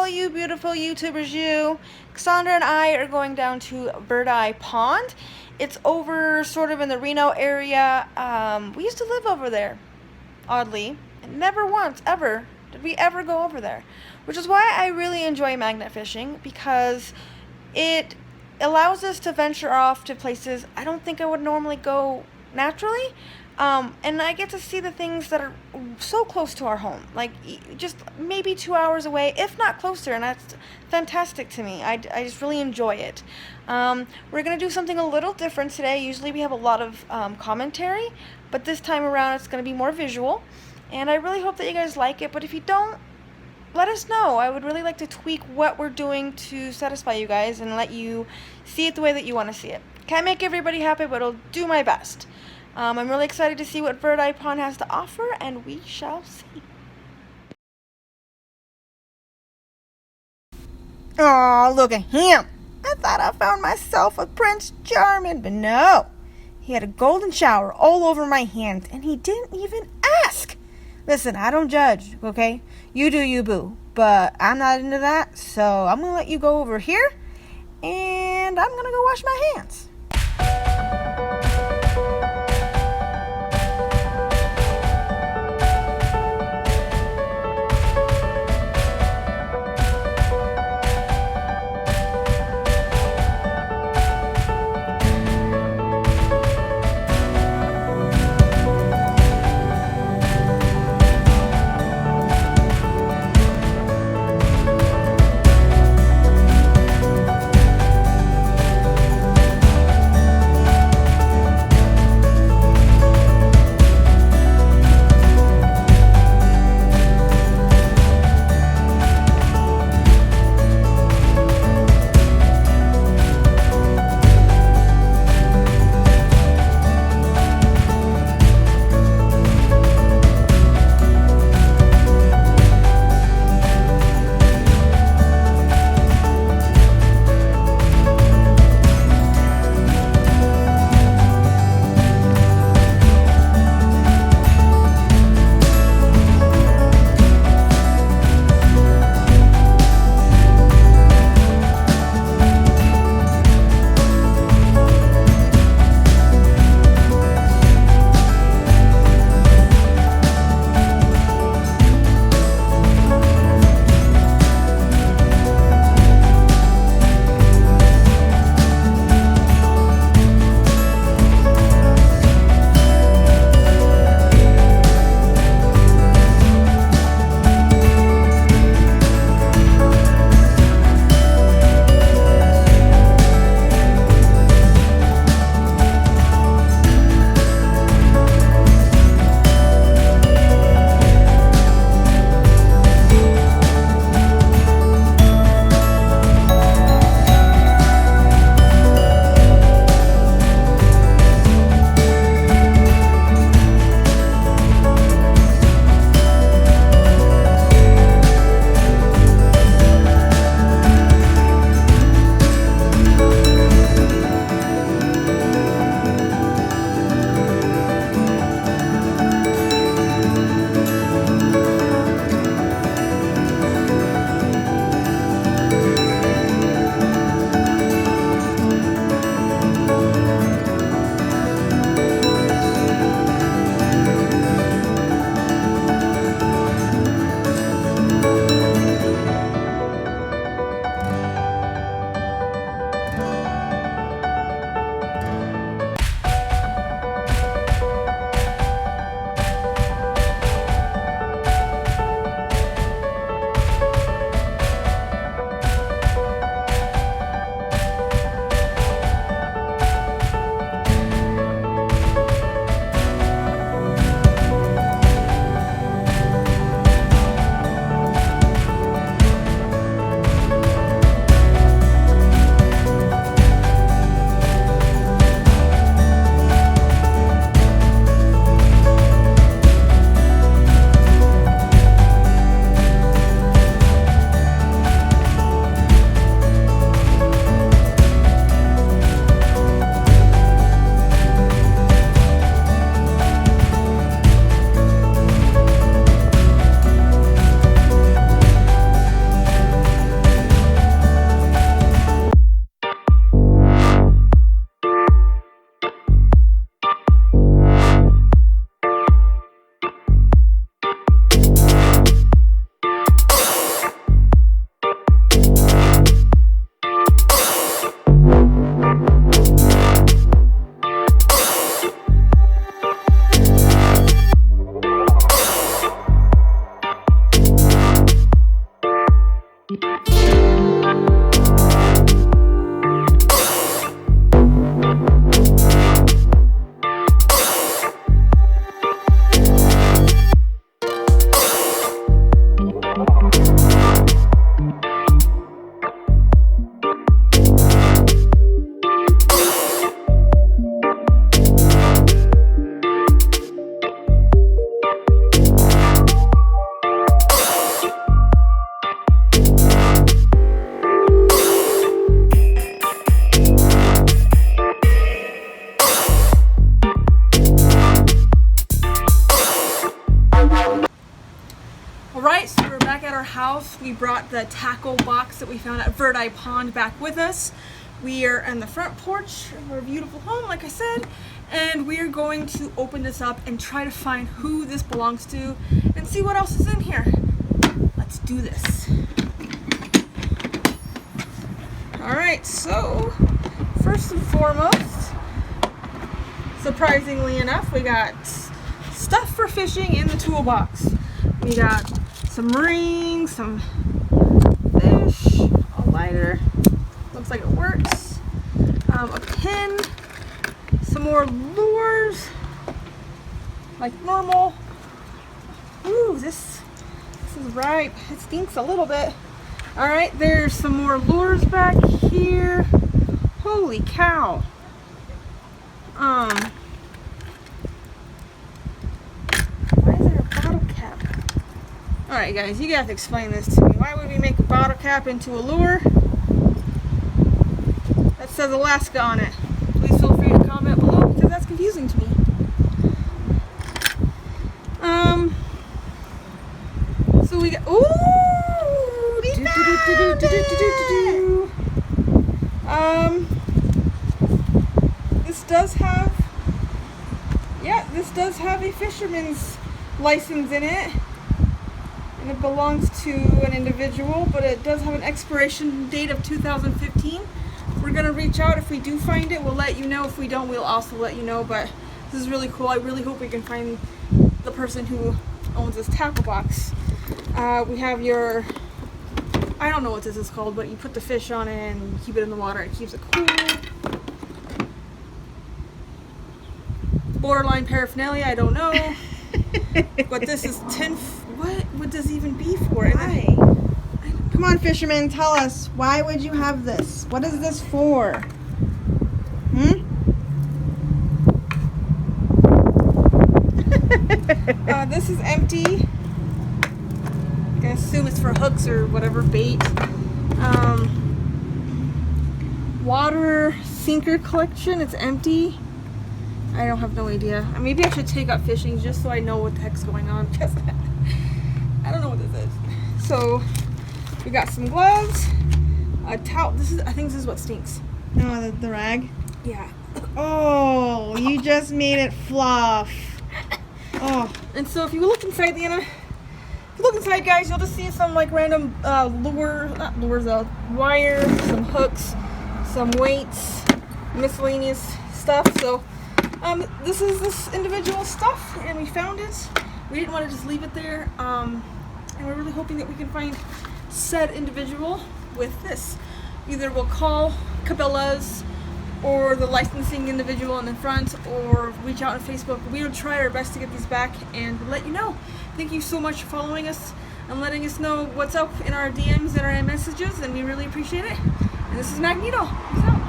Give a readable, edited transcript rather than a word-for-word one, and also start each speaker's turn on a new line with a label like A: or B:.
A: all you beautiful YouTubers, you. Cassandra and I are going down to Verdi Pond. It's over sort of in the Reno area. We used to live over there, oddly. And never once, ever, did we ever go over there. Which is why I really enjoy magnet fishing, because it allows us to venture off to places I don't think I would normally go naturally. And I get to see the things that are so close to our home, like just maybe 2 hours away, if not closer, and that's fantastic to me. I just really enjoy it. We're going to do something a little different today. Usually we have a lot of commentary, but this time around it's going to be more visual, and I really hope that you guys like it, but if you don't, let us know. I would really like to tweak what we're doing to satisfy you guys and let you see it the way that you want to see it. Can't make everybody happy, but I'll do my best. I'm really excited to see what Verdi Pond has to offer, and we shall see. Aw, look at him. I thought I found myself a Prince Charming, but no. He had a golden shower all over my hands, and he didn't even ask. Listen, I don't judge, okay? You do you, boo. But I'm not into that, so I'm going to let you go over here, and I'm going to go wash my hands. Alright, so we're back at our house. We brought the tackle box that we found at Verdi Pond back with us. We are on the front porch of our beautiful home, like I said, and we are going to open this up and try to find who this belongs to and see what else is in here. Let's do this. Alright, so first and foremost, surprisingly enough, we got stuff for fishing in the toolbox. We got some rings, some fish, a lighter, looks like it works, a pin, some more lures, like normal. Ooh, this is ripe. It stinks a little bit. Alright, there's some more lures back here. Holy cow. Why is there a bottle cap? Alright guys, you have to explain this to me. Why would we make a bottle cap into a lure that says Alaska on it? Please feel free to comment below because that's confusing to me. So we got, ooh! This does have a fisherman's license in it, and it belongs to an individual, but it does have an expiration date of 2015. We're gonna reach out if we do find it. We'll let you know. If we don't, we'll also let you know. But this is really cool. I really hope we can find the person who owns this tackle box. We have your, I don't know what this is called, but you put the fish on it and you keep it in the water. It keeps it cool. Borderline paraphernalia, I don't know. But this is what would this even be for?
B: Why? Come on, fisherman, tell us. Why would you have this? What is this for?
A: This is empty. I assume it's for hooks or whatever, bait. Water sinker collection, it's empty. I don't have no idea. Maybe I should take up fishing just so I know what the heck's going on, because I don't know what this is. So we got some gloves, a towel. I think this is what stinks.
B: No, the rag?
A: Yeah.
B: Oh, you just made it fluff. Oh.
A: And so if you look inside, if you look inside, guys, you'll just see some like random wire, some hooks, some weights, miscellaneous stuff. So this is this individual stuff, and we found it. We didn't want to just leave it there, and we're really hoping that we can find said individual with this. Either we'll call Cabela's or the licensing individual in the front, or reach out on Facebook. We'll try our best to get these back and let you know. Thank you so much for following us and letting us know what's up in our DMs and our messages, and we really appreciate it. And this is MagNeat.O. Peace out.